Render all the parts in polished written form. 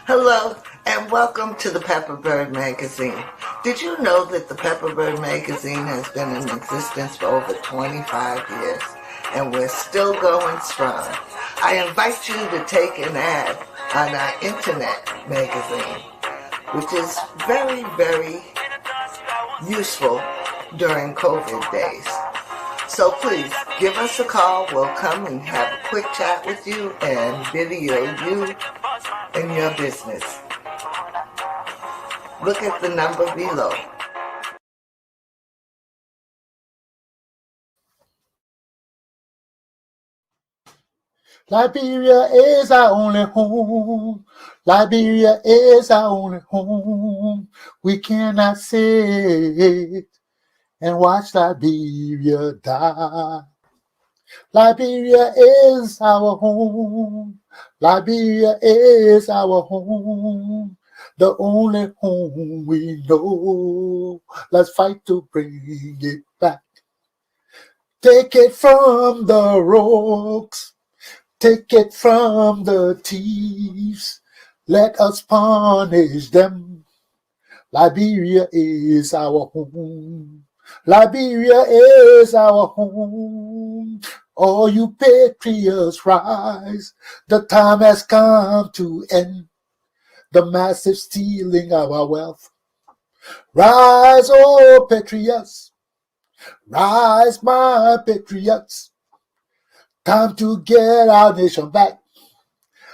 Hello, and welcome to the Pepperbird Magazine. Did you know that the Pepperbird Magazine has been in existence for over 25 years, and we're still going strong? I invite you to take an ad on our internet magazine, which is very, very useful during COVID days. So please, give us a call. We'll come and have a quick chat with you and video you and your business. Look at the number below. Liberia is our only home. Liberia is our only home. We cannot sit and watch Liberia die. Liberia is our home. Liberia is our home. The only home we know. Let's fight to bring it back. Take it from the rogues. Take it from the thieves. Let us punish them. Liberia is our home. Liberia is our home. All you patriots rise. The time has come to end the massive stealing of our wealth. Rise, oh patriots. Rise, my patriots. Time to get our nation back.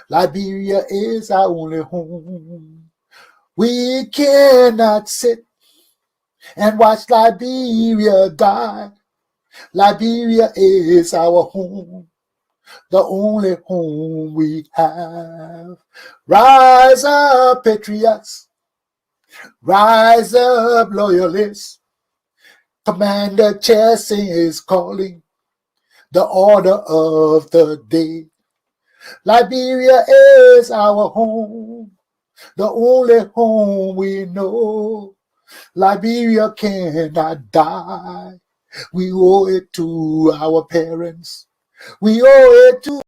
Liberia is our only home. We cannot sit and watch Liberia die. Liberia is our home, the only home we have. Rise up, patriots. Rise up, loyalists. Commander Chesson is calling the order of the day. Liberia is our home, the only home we know. Liberia cannot die. We owe it to our parents. We owe it to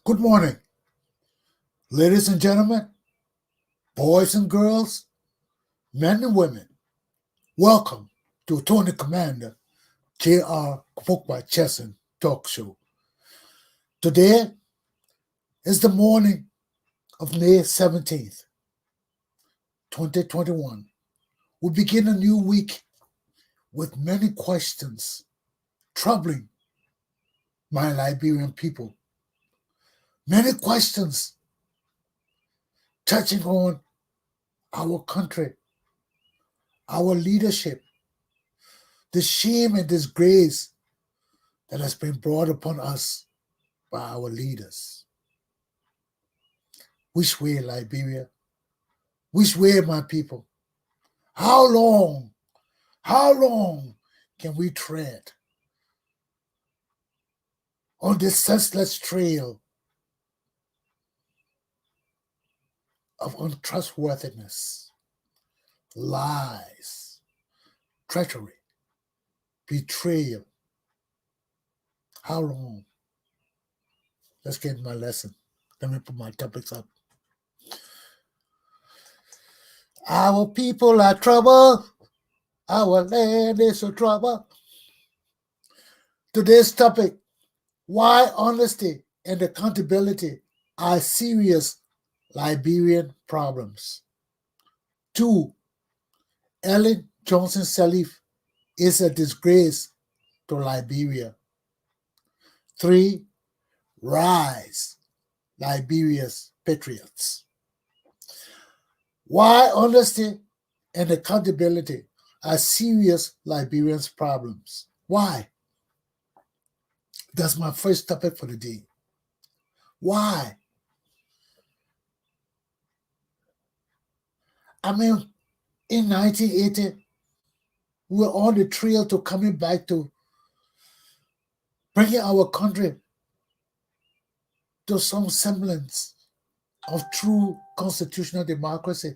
Good morning, ladies and gentlemen, boys and girls, men and women. Welcome to Tony Commander Galpohkpa Chesson Talk Show. Today is the morning of May 17th, 2021. We begin a new week with many questions troubling my Liberian people. Many questions touching on our country, our leadership, the shame and disgrace that has been brought upon us by our leaders. Which way, Liberia? Which way, my people? How long can we tread on this senseless trail of untrustworthiness, lies, treachery, betrayal? How long? Let's get into my lesson. Let me put my topics up. Our people are trouble. Our land is in trouble. Today's topic: why honesty and accountability are serious Liberian problems. 2. Ellen Johnson-Sirleaf is a disgrace to Liberia. 3. Rise, Liberia's Patriots. Why honesty and accountability are serious Liberians' problems? Why? That's my first topic for the day. Why? I mean, in 1980, we were on the trail to coming back to bringing our country to some semblance of true constitutional democracy.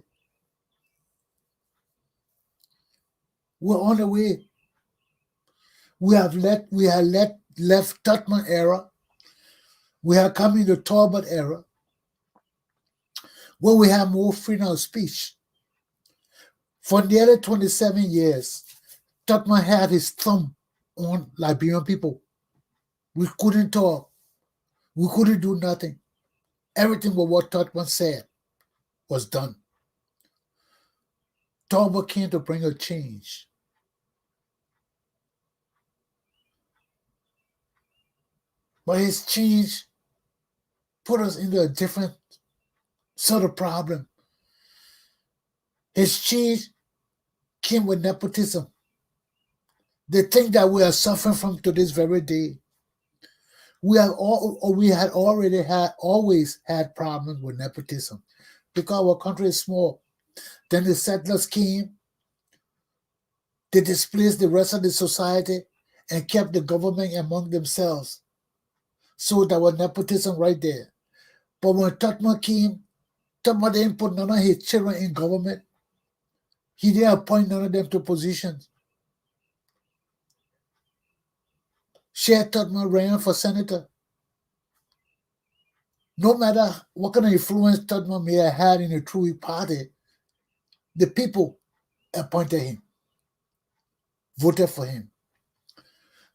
We're on the way. We have left Tubman era. We have come into Talbot era, where we have more freedom of speech. For nearly 27 years, Tubman had his thumb on Liberian people. We couldn't talk. We couldn't do nothing. Everything but what Tubman said was done. Talbot came to bring a change. But his change put us into a different sort of problem. His change came with nepotism. The thing that we are suffering from to this very day. We had always had problems with nepotism because our country is small. Then the settlers came, they displaced the rest of the society and kept the government among themselves. So there was nepotism right there. But when Tubman came, Tubman didn't put none of his children in government. He didn't appoint none of them to positions. Shea Tubman ran for senator. No matter what kind of influence Tubman may have had in the True Party, the people appointed him, voted for him.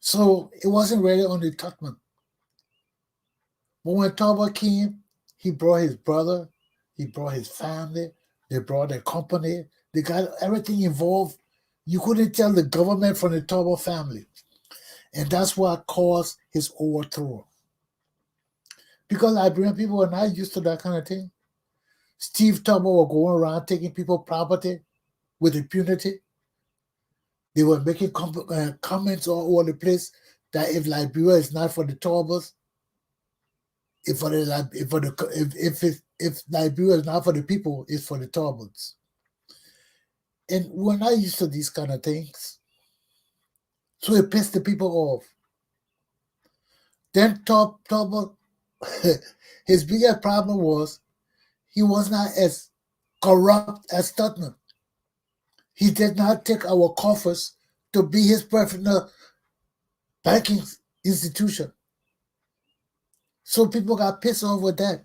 So it wasn't really only Tubman. But when Talbot came, he brought his brother, he brought his family, they brought their company, they got everything involved. You couldn't tell the government from the Talbot family. And that's what caused his overthrow. Because Liberian people were not used to that kind of thing. Steve Talbot was going around taking people's property with impunity. They were making comments all over the place that if Liberia is not for the Talbots, if Liberia is not for the people, it's for the Talbots. And we're not used to these kind of things. So it pissed the people off. Then Talbot, his biggest problem was he was not as corrupt as Tubman. He did not take our coffers to be his personal banking institution. So people got pissed off with that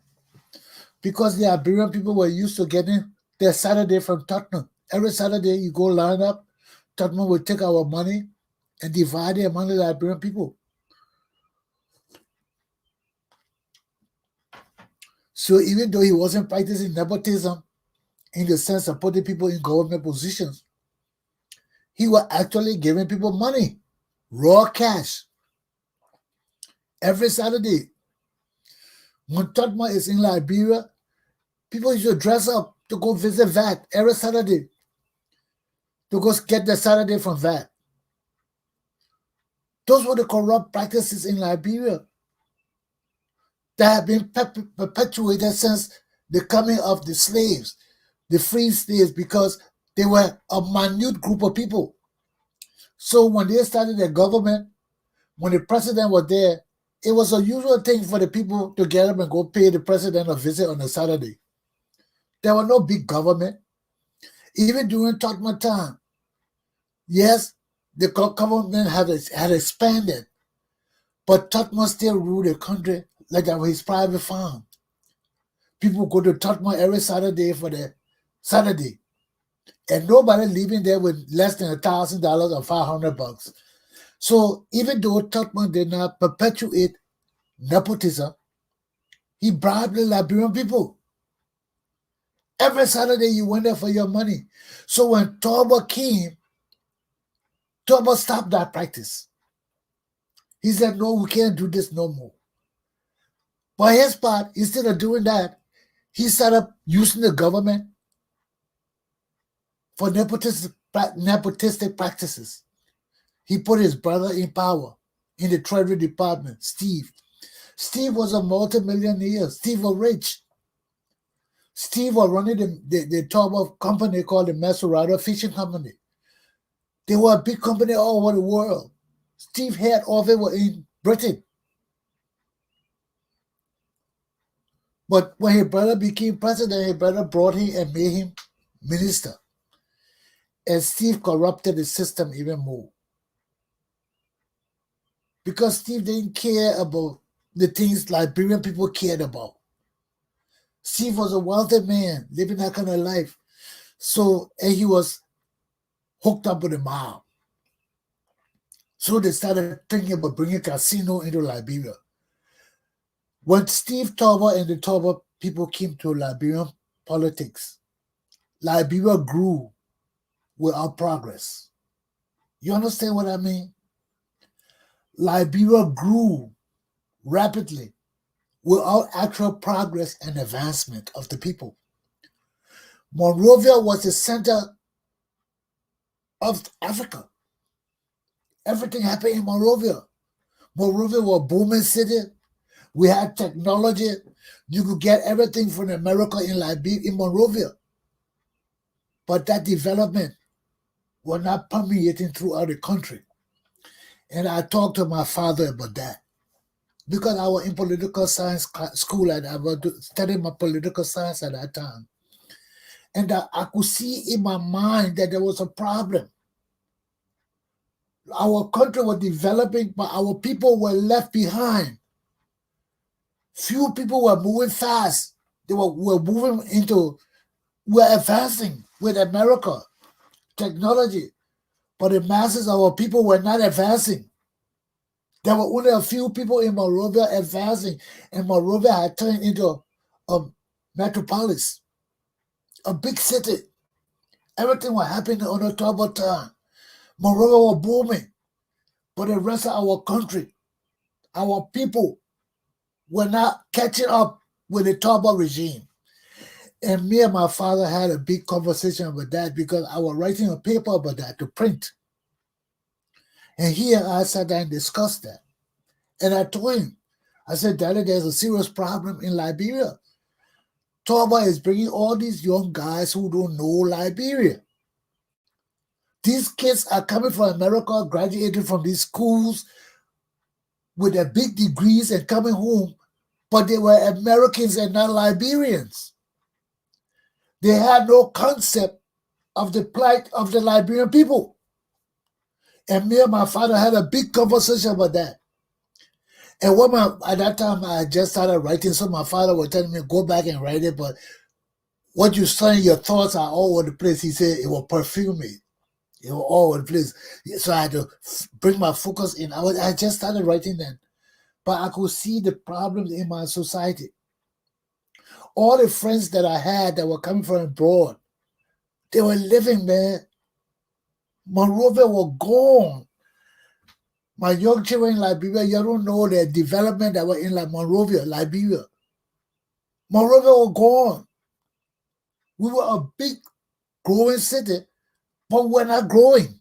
because the Liberian people were used to getting their Saturday from Tubman. Every Saturday you go line up, Tubman would take our money and divide it among the Liberian people. So even though he wasn't practicing nepotism in the sense of putting people in government positions, he was actually giving people money, raw cash, every Saturday. When Tubman is in Liberia, people used to dress up to go visit VAT every Saturday, to go get the Saturday from VAT. Those were the corrupt practices in Liberia that have been perpetuated since the coming of the slaves, the free slaves, because they were a minute group of people. So when they started their government, when the president was there, it was a usual thing for the people to get up and go pay the president a visit on a Saturday. There was no big government. Even during Tubman time, yes, the government had expanded, but Tubman still ruled the country like that was his private farm. People go to Tubman every Saturday for the Saturday, and nobody leaving there with less than $1,000 or $500. So even though Tubman did not perpetuate nepotism, He bribed the Liberian people. Every Saturday you went there for your money. So when Torba came, Torba stopped that practice. He said, no, we can't do this no more. But his part, instead of doing that, he started using the government for nepotistic practices. He put his brother in power in the Treasury Department, Steve. Steve was a multimillionaire. Steve was rich. Steve was running the top of company called the Masurado Fishing Company. They were a big company all over the world. Steve head of it was in Britain. But when his brother became president, his brother brought him and made him minister. And Steve corrupted the system even more. Because Steve didn't care about the things Liberian people cared about. Steve was a wealthy man, living that kind of life. So, and he was hooked up with the mob. So they started thinking about bringing casino into Liberia. When Steve Torba and the Torba people came to Liberian politics, Liberia grew without progress. You understand what I mean? Liberia grew rapidly without actual progress and advancement of the people. Monrovia was the center of Africa. Everything happened in Monrovia. Monrovia was a booming city. We had technology. You could get everything from America in Liberia, in Monrovia. But that development was not permeating throughout the country. And I talked to my father about that. Because I was in political science school and I was studying my political science at that time. And I could see in my mind that there was a problem. Our country was developing, but our people were left behind. Few people were moving fast. They were advancing with America, technology. But the masses of our people were not advancing. There were only a few people in Monrovia advancing, and Monrovia had turned into a metropolis, a big city. Everything was happening on a turbo time. Monrovia was booming. But the rest of our country, our people, were not catching up with the turbo regime. And me and my father had a big conversation about that because I was writing a paper about that to print. And here I sat down and discussed that. And I told him, I said, Daddy, there's a serious problem in Liberia. Torba is bringing all these young guys who don't know Liberia. These kids are coming from America, graduating from these schools with their big degrees and coming home, but they were Americans and not Liberians. They had no concept of the plight of the Liberian people. And me and my father had a big conversation about that. And at that time, I just started writing, so my father was telling me, go back and write it, but what you're saying, your thoughts are all over the place. He said it will perfume me. It was all over the place. So I had to bring my focus in. I just started writing then. But I could see the problems in my society. All the friends that I had that were coming from abroad, they were living, man. Monrovia was gone. My young children in Liberia, you don't know the development that were in Monrovia, Liberia. Monrovia was gone. We were a big growing city, but we're not growing.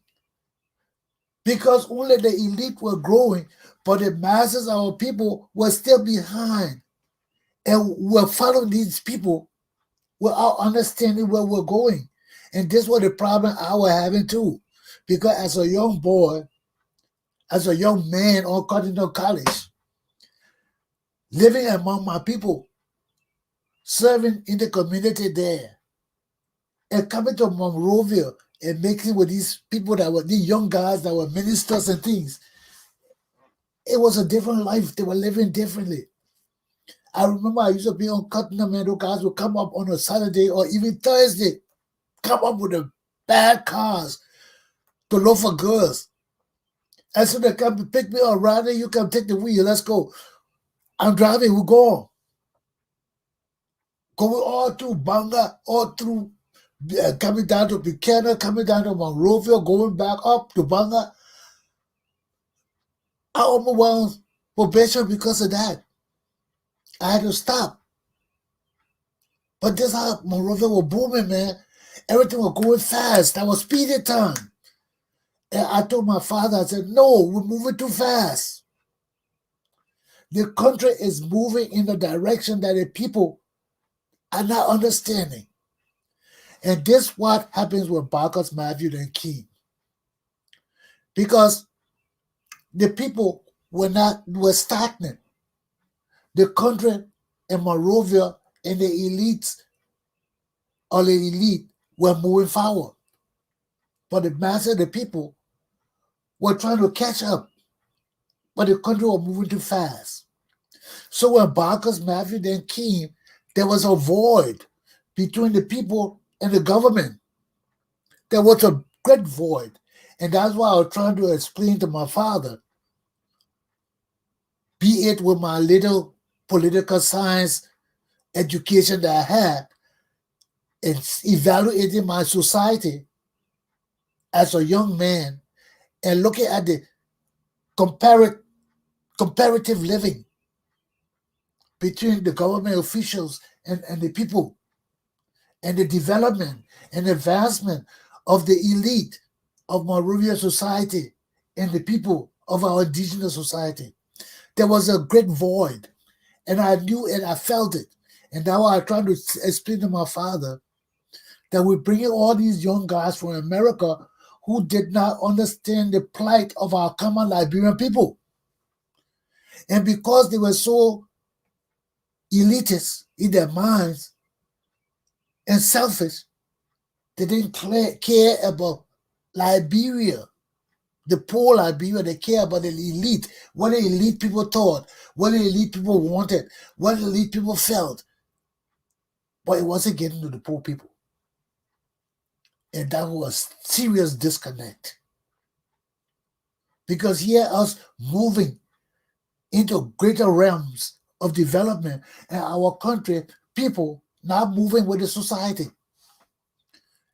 Because only the elite were growing, but the masses of our people were still behind. And we're following these people without understanding where we're going. And this was the problem I was having too. Because as a young boy, as a young man on Continental College, living among my people, serving in the community there, and coming to Monrovia and mixing with these people that were these young guys that were ministers and things, it was a different life. They were living differently. I remember I used to be on Continental, guys would come up on a Saturday or even Thursday, come up with the bad cars to look for girls. And so they come to pick me up, Rodney, you come take the wheel, let's go. I'm driving, we're going. going all through Banga, all through coming down to Buchanan, coming down to Monrovia, going back up to Banga. I almost went probation because of that. I had to stop. But this how Monrovia was booming, man. Everything was going fast. That was speedy time. And I told my father, I said, no, we're moving too fast. The country is moving in the direction that the people are not understanding. And this what happens with Barkers, Matthew, and King. Because the people were stagnant. The country and Monrovia and the elites or the elite were moving forward. But the mass of the people were trying to catch up. But the country was moving too fast. So when Barkers, Matthew, then came, there was a void between the people and the government. There was a great void. And that's why I was trying to explain to my father, be it with my little political science education that I had, and evaluating my society as a young man and looking at the comparative living between the government officials and the people, and the development and advancement of the elite of Monrovia society and the people of our indigenous society. There was a great void, and I knew it, I felt it. And now I tried to explain to my father that we're bringing all these young guys from America who did not understand the plight of our common Liberian people. And because they were so elitist in their minds and selfish, they didn't care about Liberia, the poor Liberia. They care about the elite, what the elite people thought, what the elite people wanted, what the elite people felt. But it wasn't getting to the poor people. And that was serious disconnect. Because here us moving into greater realms of development and our country, people not moving with the society.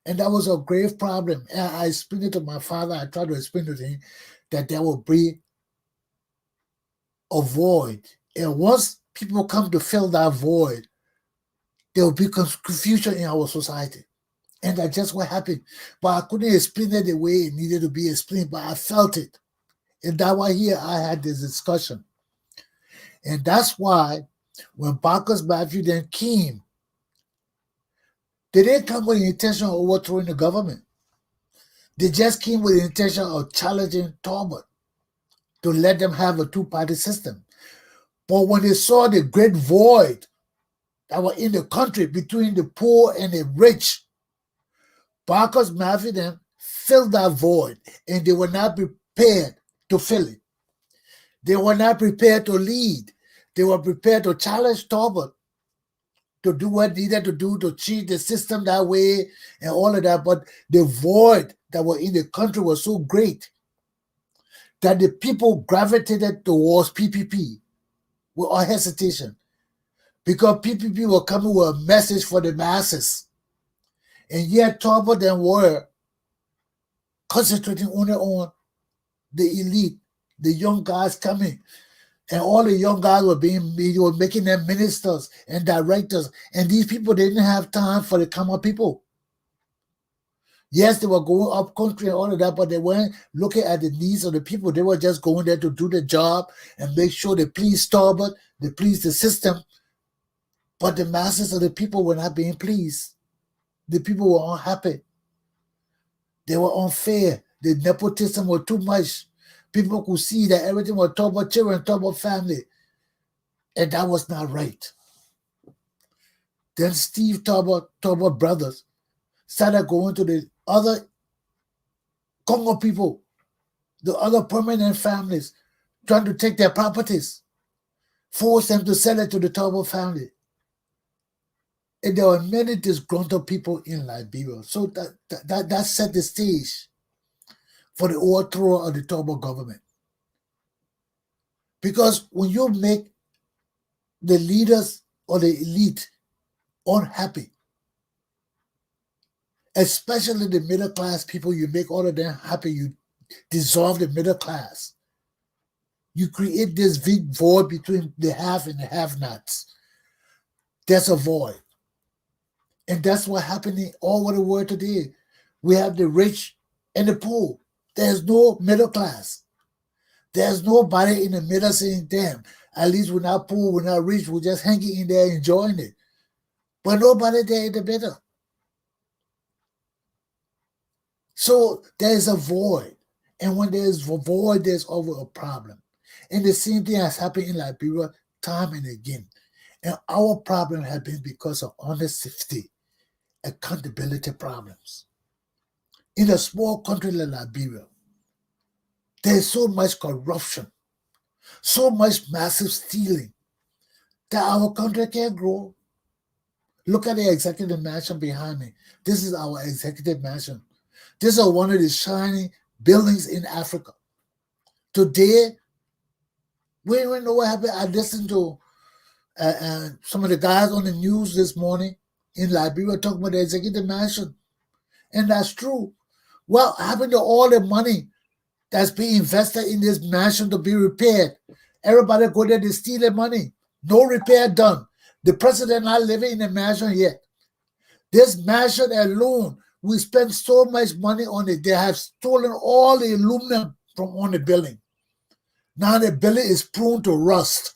And that was a grave problem. And I explained it to my father. I tried to explain to him that there will be a void. And once people come to fill that void, there will be confusion in our society. And that's just what happened. But I couldn't explain it the way it needed to be explained, but I felt it. And that's why here I had this discussion. And that's why when Barkers, Matthew then came, they didn't come with the intention of overthrowing the government. They just came with the intention of challenging Talbot to let them have a two-party system. But when they saw the great void that was in the country between the poor and the rich, Barkers, Matthew then filled that void, and they were not prepared to fill it. They were not prepared to lead. They were prepared to challenge Talbot to do what needed to do to cheat the system that way and all of that. But the void that was in the country was so great that the people gravitated towards PPP without hesitation, because PPP were coming with a message for the masses. And yet Talbot then were concentrating only on the elite, the young guys coming. And all the young guys were making them ministers and directors. And these people didn't have time for the common people. Yes, they were going up country and all of that, but they weren't looking at the needs of the people. They were just going there to do the job and make sure they pleased Talbot, they pleased the system. But the masses of the people were not being pleased. The people were unhappy. They were unfair. The nepotism was too much. People could see that everything was Talbot children, Talbot family. And that was not right. Then Steve Talbot brothers, started going to the other Congo people, the other permanent families, trying to take their properties, force them to sell it to the Talbot family. And there were many disgruntled people in Liberia. So that set the stage for the overthrow of the Talbot government. Because when you make the leaders or the elite unhappy. Especially the middle class people, you make all of them happy. You dissolve the middle class. You create this big void between the have and the have-nots. There's a void. And that's what happening all over the world today. We have the rich and the poor. There's no middle class. There's nobody in the middle saying, damn, at least we're not poor, we're not rich, we're just hanging in there enjoying it. But nobody there in the middle. So there's a void. And when there's a void, there's always a problem. And the same thing has happened in Liberia time and again. And our problem has been because of honesty, accountability problems. In a small country like Liberia, there's so much corruption, so much massive stealing that our country can't grow. Look at the executive mansion behind me. This is our executive mansion. This is one of the shining buildings in Africa. Today, we don't even know what happened. I listened to some of the guys on the news this morning in Liberia talking about the executive mansion. And that's true. What happened to all the money that's being invested in this mansion to be repaired? Everybody go there to steal the money. No repair done. The president not living in the mansion yet. This mansion alone, we spent so much money on it. They have stolen all the aluminum from on the building. Now the building is prone to rust.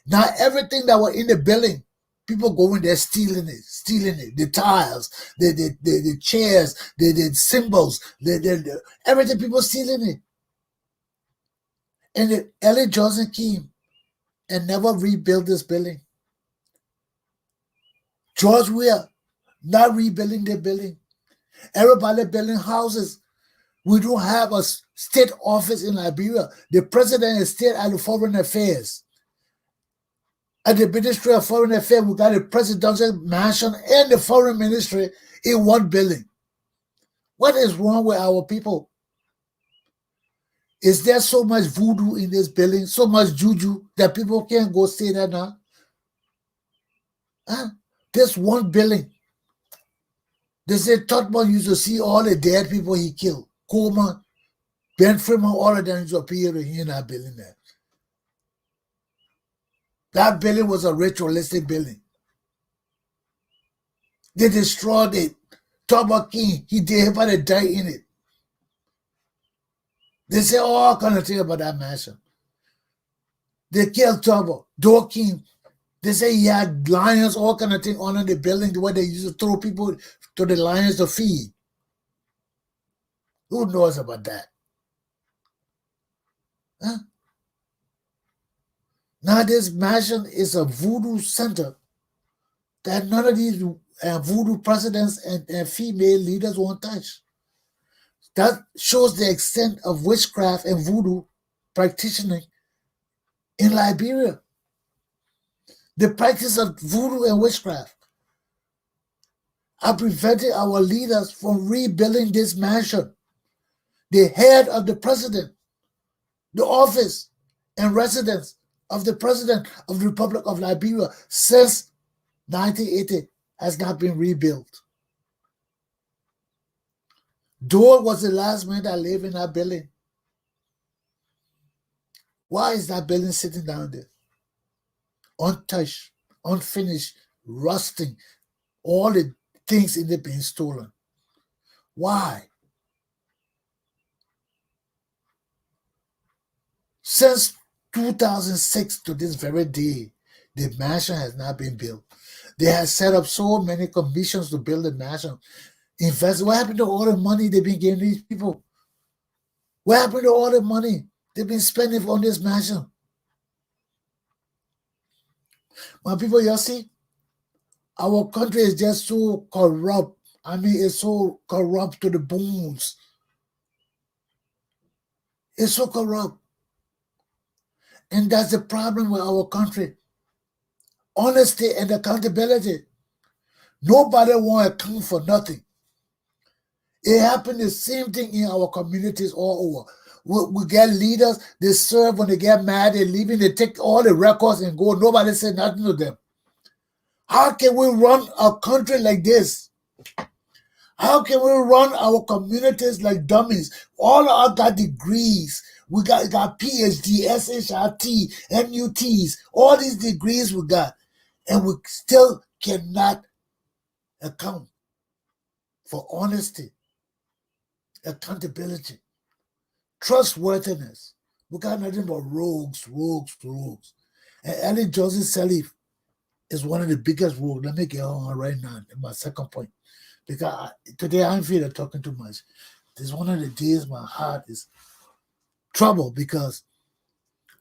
Now everything that was in the building, people go in there stealing it. The tiles, the chairs, the symbols, everything, people stealing it. And Ellie Johnson came and never rebuilt this building. George Weah not rebuilding the building. Everybody building houses. We don't have a state office in Liberia. The president is still at the Foreign Affairs. At the Ministry of Foreign Affairs, we got a presidential mansion and the foreign ministry in one building. What is wrong with our people? Is there so much voodoo in this building, so much juju that people can't go stay there now? Huh? This one building. They say Totman used to see all the dead people he killed. Coleman, Ben Freeman, all of them used to appear in that building there. That building was a ritualistic building. They destroyed it. Tubba King, he did everybody die in it. They say all kind of things about that mansion. They killed Tubba, King. They say he had lions, all kind of things under the building where they used to throw people to the lions to feed. Who knows about that? Huh? Now this mansion is a voodoo center that none of these voodoo presidents and female leaders won't touch. That shows the extent of witchcraft and voodoo practicing in Liberia. The practice of voodoo and witchcraft are preventing our leaders from rebuilding this mansion. The head of the president, the office and residence of the president of the Republic of Liberia since 1980 has not been rebuilt. Dole was the last man that lived in that building. Why is that building sitting down there? Untouched, unfinished, rusting, all the things in it being stolen. Why? Since 2006 to this very day, the mansion has not been built. They have set up so many commissions to build the mansion. Invest. What happened to all the money they've been giving these people? What happened to all the money they've been spending on this mansion? My people, you see, our country is just so corrupt. I mean, it's so corrupt to the bones. It's so corrupt. And that's the problem with our country. Honesty and accountability. Nobody want to account for nothing. It happened the same thing in our communities all over. We get leaders, they serve when they get mad, they leaving, they take all the records and go. Nobody say nothing to them. How can we run a country like this? How can we run our communities like dummies? All of us got degrees. We got PhD, SHRT, MUTs, all these degrees we got. And we still cannot account for honesty, accountability, trustworthiness. We got nothing but rogues. And Johnson-Sirleaf is one of the biggest rogues. Let me get on right now in my second point. Because today I'm feeling talking too much. This is one of the days my heart is troubled because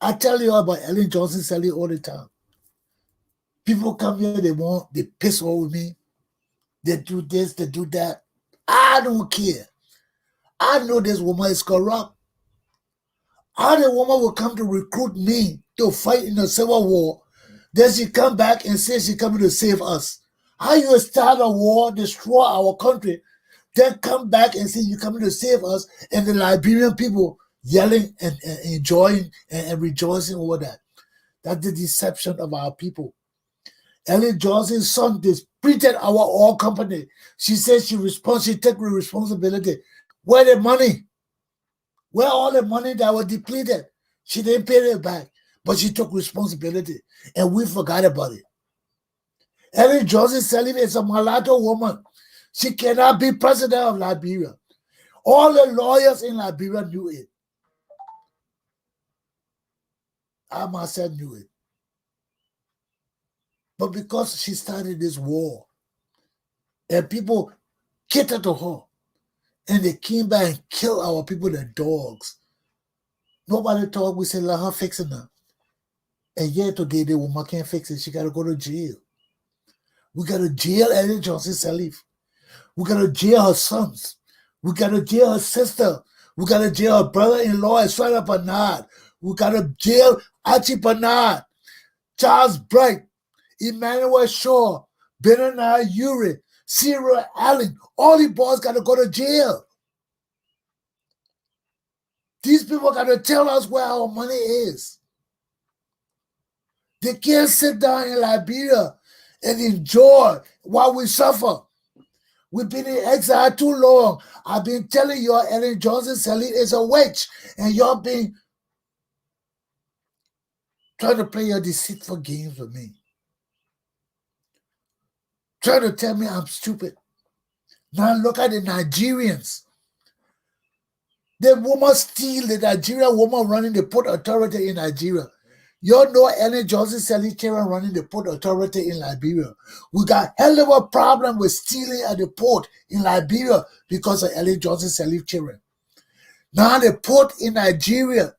I tell you about Ellen Johnson-Sirleaf all the time. People come here, they piss off with me. They do this, they do that. I don't care. I know this woman is corrupt. How the woman will come to recruit me to fight in a civil war, then she come back and say she coming to save us. How you start a war, destroy our country, then come back and say you coming to save us, and the Liberian people yelling and enjoying and rejoicing over that. That's the deception of our people. Ellen Johnson's son disputed our oil company. She said she took responsibility. Where the money? Where all the money that was depleted? She didn't pay it back, but she took responsibility, and we forgot about it. Ellen Johnson-Sirleaf is a mulatto woman. She cannot be president of Liberia. All the lawyers in Liberia knew it. I myself knew it. But because she started this war, and people catered to her, and they came back and killed our people, the dogs. Nobody thought we said, let her fix it now. And yet today, the woman can't fix it. She got to go to jail. We got to jail Ellen Johnson-Sirleaf. We got to jail her sons. We got to jail her sister. We got to jail her brother-in-law, Israel Bernard. We got to jail Archie Bernard, Charles Bright, Emmanuel Shaw, Bernard Urey, Cyril Allen. All the boys got to go to jail. These people got to tell us where our money is. They can't sit down in Liberia and enjoy while we suffer. We've been in exile too long. I've been telling you, Ellen Johnson-Sirleaf is a witch, and y'all been trying to play your deceitful games with me. Trying to tell me I'm stupid. Now look at the Nigerians. The woman steal, the Nigerian woman running the port authority in Nigeria. You know Ellen Johnson-Sirleaf children running the port authority in Liberia. We got hell of a problem with stealing at the port in Liberia because of Ellen Johnson-Sirleaf children. Now the port in Nigeria,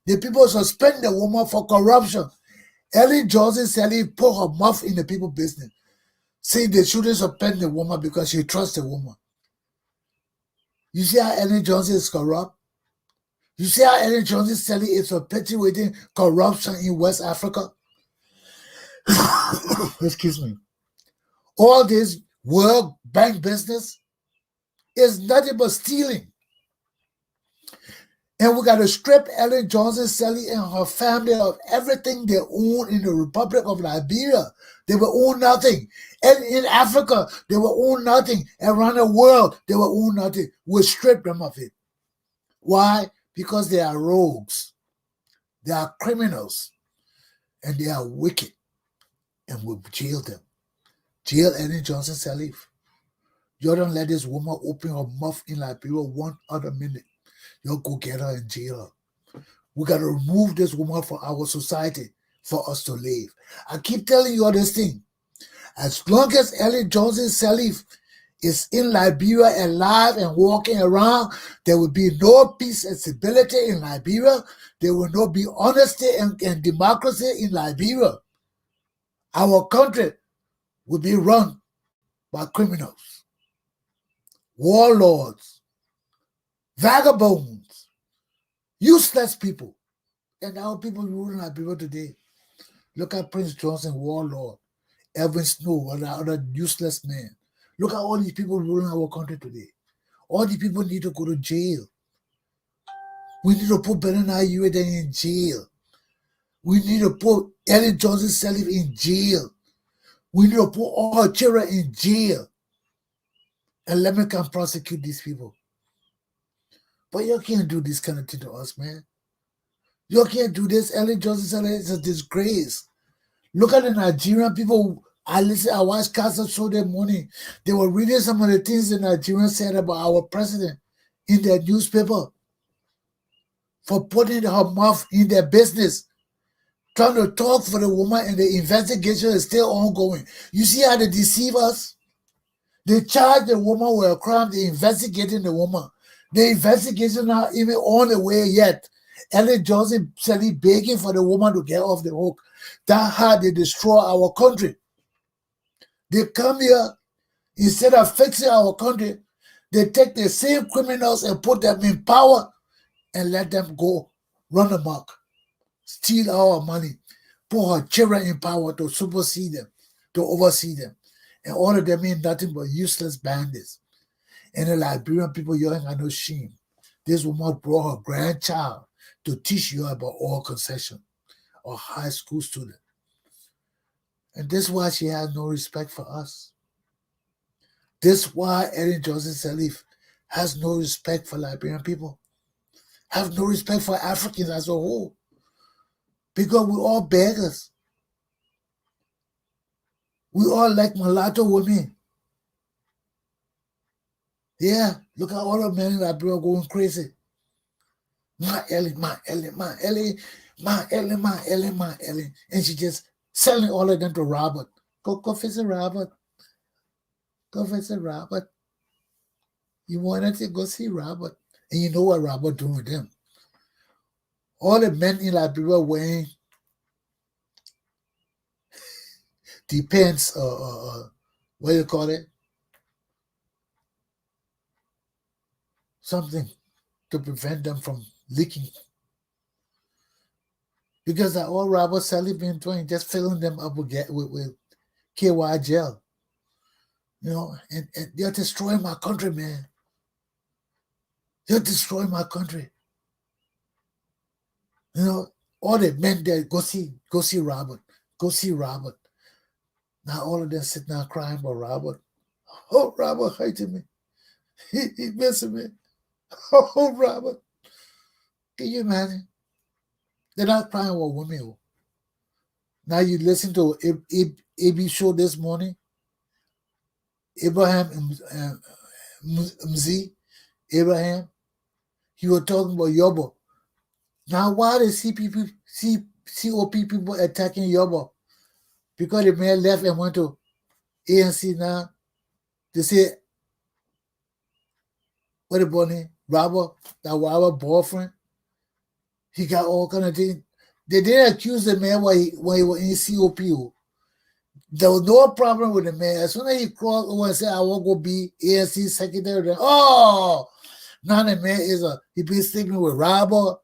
the people suspend the woman for corruption. Ellen Johnson-Sirleaf put her mouth in the people's business. Say they shouldn't suspend the woman because she trusts the woman. You see how Ellen Johnson is corrupt? You see how Ellen Johnson-Sirleaf is perpetuating corruption in West Africa? Excuse me. All this World Bank business is nothing but stealing. And we got to strip Ellen Johnson-Sirleaf and her family of everything they own in the Republic of Liberia. They will own nothing. And in Africa, they will own nothing. Around the world, they will own nothing. We'll strip them of it. Why? Because they are rogues. They are criminals. And they are wicked. And we'll jail them. Jail Ellen Johnson-Sirleaf. You don't let this woman open her mouth in Liberia one other minute. You'll go get her and jail her. We got to remove this woman from our society for us to live. I keep telling you all this thing. As long as Ellen Johnson-Sirleaf is in Liberia alive and walking around, there will be no peace and stability in Liberia. There will not be honesty and democracy in Liberia. Our country will be run by criminals, warlords, vagabonds, useless people. And our people ruling Liberia today. Look at Prince Johnson, warlord, Evan Snow, and other useless men. Look at all these people ruling our country today. All these people need to go to jail. We need to put Bernard Urey in jail. We need to put Ellen Johnson-Sirleaf in jail. We need to put all our children in jail and let me come prosecute these people. But you can't do this kind of thing to us, man. You can't do this. Ellen Johnson-Sirleaf is a disgrace. Look at the Nigerian people. I watched Castle Show that morning. They were reading some of the things the Nigerians said about our president in their newspaper for putting her mouth in their business, trying to talk for the woman, and the investigation is still ongoing. You see how they deceive us? They charge the woman with a crime. They're investigating the woman. The investigation not even on the way yet. Ellen Johnson-Sirleaf begging for the woman to get off the hook. That's how they destroy our country. They come here, instead of fixing our country, they take the same criminals and put them in power and let them go run amok, steal our money, put our children in power to supersede them, to oversee them. And all of them mean nothing but useless bandits. And the Liberian people, you ain't got no shame. This woman brought her grandchild to teach you about all concession, or high school student. And this is why she has no respect for us. This is why Ellen Johnson-Sirleaf has no respect for Liberian people, have no respect for Africans as a whole, because we're all beggars. We all like mulatto women. Yeah, look at all the men in Liberia going crazy. Ma Ellie, ma Ellie, ma Ellie, ma Ellie, ma Ellie, ma Ellie. And she just selling all of them to Robert. Go visit Robert. Go visit Robert. You wanted to go see Robert. And you know what Robert doing with them. All the men in Liberia wearing the pants, what do you call it? Something to prevent them from leaking. Because that all Robert Sirleaf been doing, just filling them up with KY gel. You know, and they're destroying my country, man. They're destroying my country. You know, all the men there, go see Robert. Go see Robert. Now all of them sitting there crying about Robert. Oh, Robert hated me. He missing me. Oh, Robert. Can you imagine? They're not crying about women. Now you listen to AB show this morning. Abraham Mz, Abraham, he was talking about Yobo. Now why the COP people attacking Yobo? Because the man left and went to ANC now. They say, what about him? Robert, that Robert boyfriend, he got all kind of things. They didn't accuse the man when he was in COP. There was no problem with the man. As soon as he crossed over and said, I want to go be ANC secretary, then, oh, now the man he been sleeping with Robert.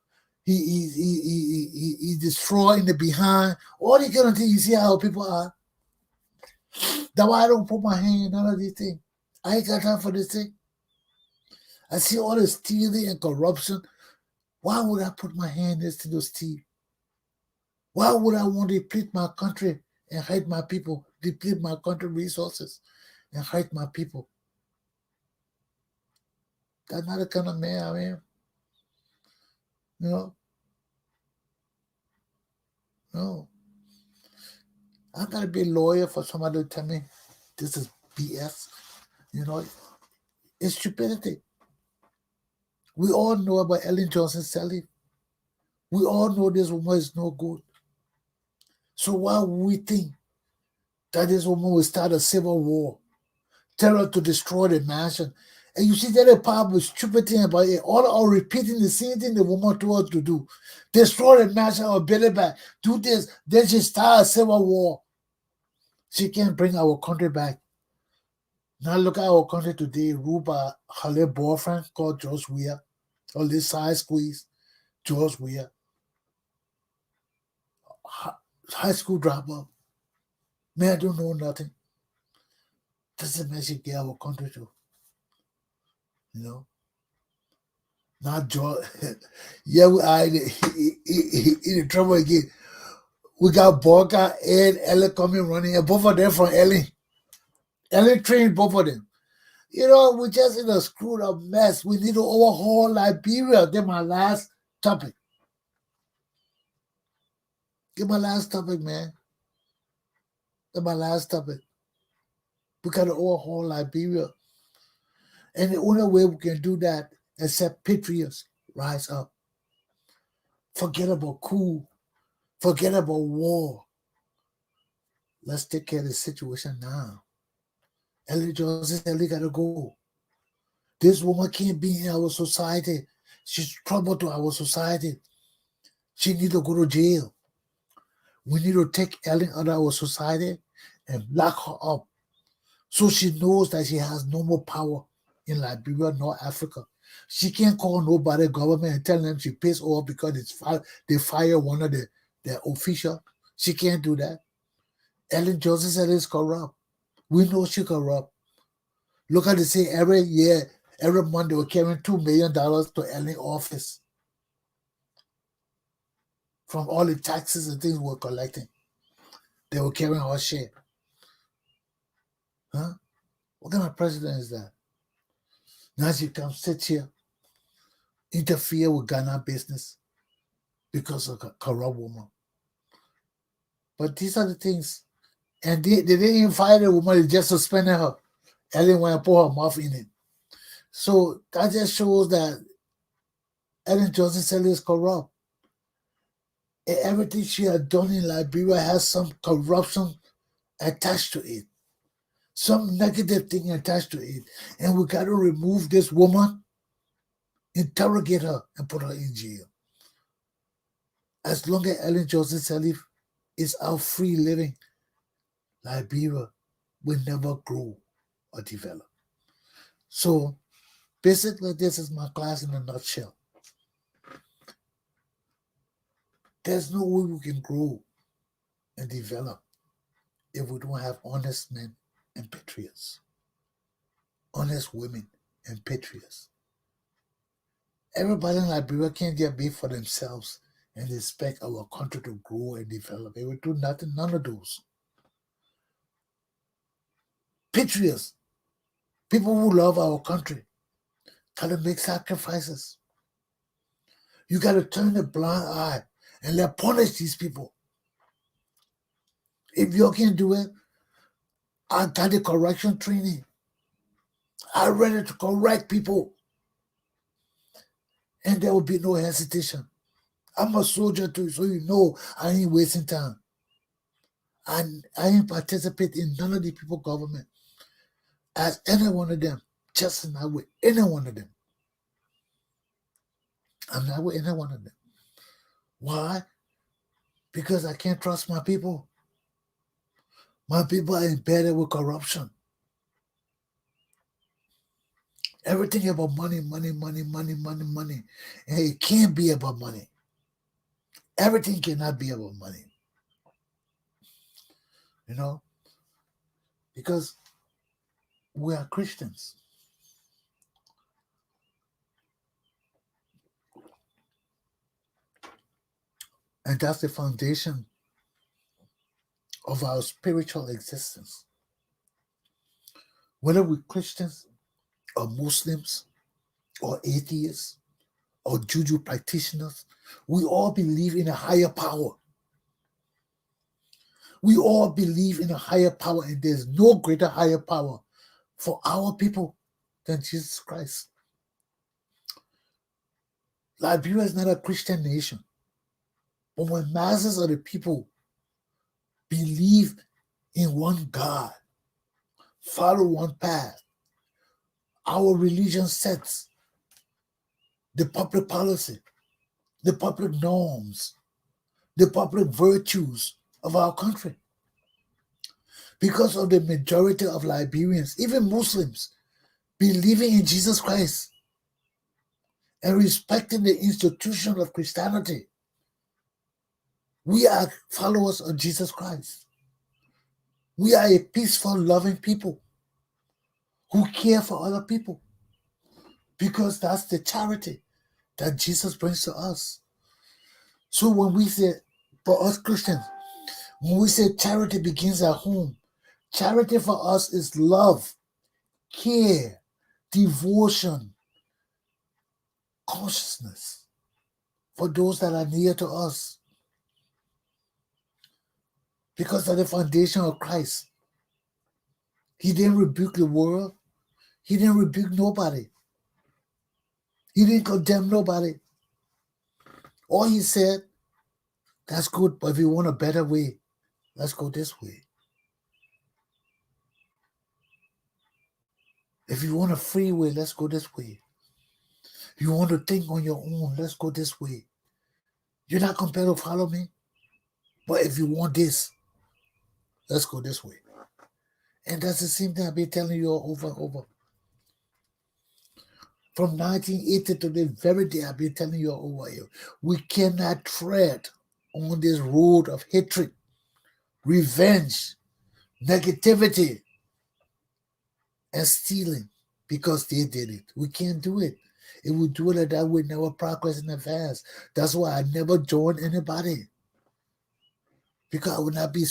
He destroyed in the behind. All these kind of things, you see how people are. That's why I don't put my hand in none of these things. I ain't got time for this thing. I see all this stealing and corruption. Why would I put my hand into those thieves? Why would I want to deplete my country and hide my people, deplete my country resources and hide my people? That's not the kind of man I am. You know? No. I gotta be a lawyer for somebody to tell me this is BS. You know, it's stupidity. We all know about Ellen Johnson-Sirleaf. We all know this woman is no good. So why would we think that this woman will start a civil war, tell her to destroy the mansion? And you see that the part was stupid thing about it, all repeating the same thing the woman told us to do. Destroy the mansion or build it back. Do this. Then she start a civil war. She can't bring our country back. Now look at our country today, ruled by her little boyfriend called George Weah, or little side squeeze, George Weah. High school dropout. Man, I don't know nothing. Doesn't mean she get our country to. You know? Not George. Yeah, we are in trouble again. We got Borga and Ellen coming running, and both of them from Ellen. Ellen trained both of them. We're just in a screwed up mess. We need to overhaul Liberia. That's my last topic. Get my last topic, man. That's my last topic. We got to overhaul Liberia. And the only way we can do that, except Patriots rise up. Forget about coup. Forget about war. Let's take care of the situation now. Ellen Johnson said, "We gotta go. This woman can't be in our society. She's trouble to our society. She need to go to jail. We need to take Ellen out of our society and lock her up so she knows that she has no more power in Liberia nor Africa. She can't call nobody government and tell them she pays off because they fire one of their official. She can't do that. Ellen Johnson said it's corrupt. We know she corrupt. Look at the say every year, every month they were carrying $2 million to Ellen office from all the taxes and things we're collecting. They were carrying our share. Huh? What kind of president is that? Now she comes sit here, interfere with Ghana business because of a corrupt woman. But these are the things. And they didn't even fire the woman, they just suspended her. Ellen went and put her mouth in it. So that just shows that Ellen Johnson-Sirleaf is corrupt. And everything she had done in Liberia has some corruption attached to it. Some negative thing attached to it. And we got to remove this woman, interrogate her, and put her in jail. As long as Ellen Johnson-Sirleaf is out free living, Liberia will never grow or develop. So basically, this is my class in a nutshell. There's no way we can grow and develop if we don't have honest men and patriots, honest women and patriots. Everybody in Liberia can't get big for themselves and expect our country to grow and develop. They will do nothing, none of those. Patriots, people who love our country, gotta make sacrifices. You gotta turn a blind eye and let punish these people. If you can't do it, I got the correction training. I'm ready to correct people. And there will be no hesitation. I'm a soldier too, so you know I ain't wasting time. And I ain't participate in none of the people government as any one of them, just not with any one of them. I'm not with any one of them. Why? Because I can't trust my people. My people are embedded with corruption. Everything about money, money, money, money, money, money. And it can't be about money. Everything cannot be about money. Because we are Christians. And that's the foundation of our spiritual existence. Whether we're Christians or Muslims or atheists or juju practitioners, we all believe in a higher power. We all believe in a higher power, and there's no greater higher power for our people than Jesus Christ. Liberia is not a Christian nation. But when masses of the people believe in one God, follow one path, our religion sets the public policy, the public norms, the public virtues of our country. Because of the majority of Liberians, even Muslims, believing in Jesus Christ and respecting the institution of Christianity, we are followers of Jesus Christ. We are a peaceful, loving people who care for other people because that's the charity that Jesus brings to us. So when we say, for us Christians, When we say charity begins at home, charity for us is love, care, devotion, consciousness for those that are near to us. Because of the foundation of Christ. He didn't rebuke the world. He didn't rebuke nobody. He didn't condemn nobody. All he said, that's good, but if you want a better way, let's go this way. If you want a free way, let's go this way. If you want to think on your own, let's go this way. You're not compelled to follow me, but if you want this, let's go this way. And that's the same thing I've been telling you over and over. From 1980 to the very day I've been telling you over here, we cannot tread on this road of hatred, revenge, negativity, and stealing because they did it. We can't do it. If we do it like that, we never progress in advance. That's why I never join anybody. Because I would not be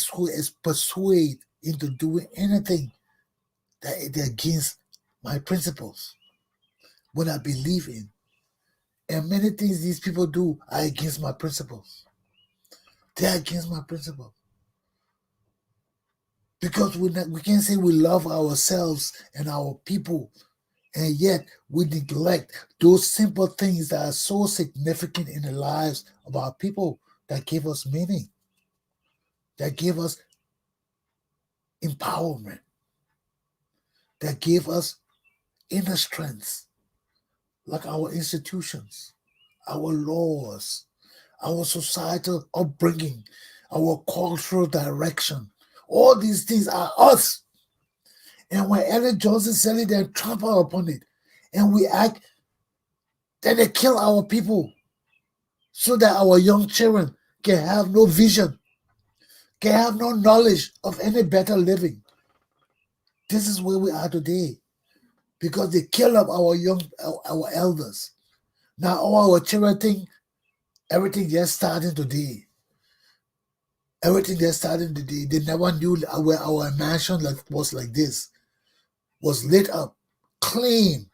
persuaded into doing anything that is against my principles, what I believe in. And many things these people do are against my principles. They're against my principles. Because we can't say we love ourselves and our people, and yet we neglect those simple things that are so significant in the lives of our people, that give us meaning, that give us empowerment, that give us inner strength, like our institutions, our laws, our societal upbringing, our cultural direction. All these things are us. And when Ellen Johnson-Sirleaf, they trample upon it, and we act, then they kill our people so that our young children can have no vision, can have no knowledge of any better living. This is where we are today, because they kill up our elders. Now all our children think everything just starting today. Everything just starting today. They never knew where our mansion was like this, was lit up, clean,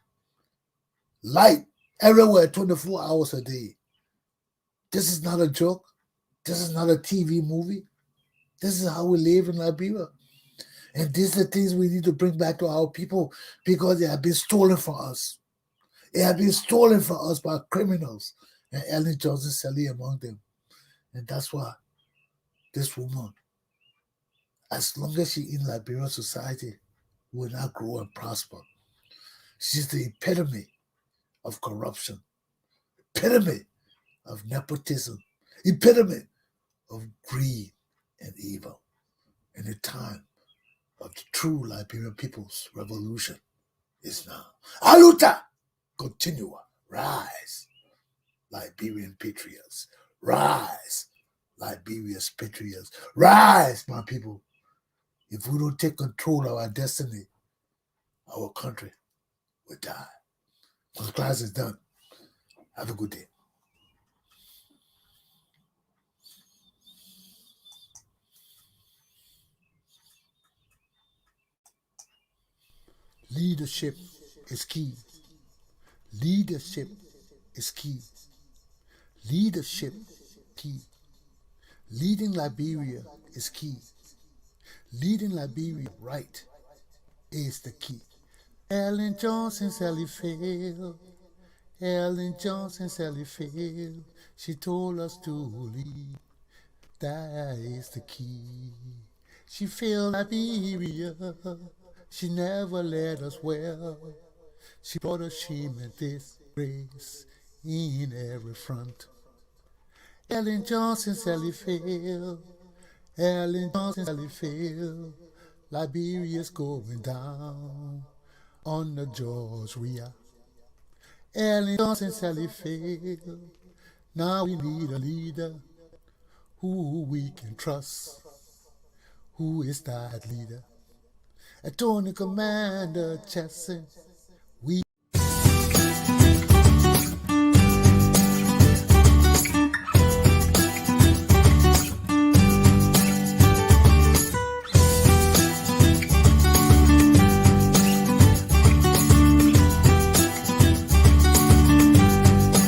light everywhere, 24 hours a day. This is not a joke. This is not a TV movie. This is how we live in Liberia. And these are the things we need to bring back to our people, because they have been stolen from us. It have been stolen from us by criminals, and Ellen Johnson-Sirleaf among them. And that's why this woman, as long as she in Liberian society, will not grow and prosper. She's the epitome of corruption, epitome of nepotism, epitome of greed and evil. And the time of the true Liberian people's revolution is now. Aluta! Continua. Rise, Liberian patriots. Rise, Liberia's patriots. Rise, my people. If we don't take control of our destiny, our country will die. My class is done. Have a good day. Leadership is key. Leadership is key. Leadership key. Leading Liberia is key. Leading Liberia right is the key. Ellen Johnson-Sirleaf failed. Ellen Johnson-Sirleaf failed. She told us to lead. That is the key. She failed Liberia. She never led us well. She brought us shame and disgrace in every front. Ellen Johnson-Sirleaf failed. Ellen Johnson-Sirleaf failed. Liberia's going down on the Georgia. Ellen Johnson-Sirleaf failed. Now we need a leader who we can trust. Who is that leader? Attorney Commander Chesson.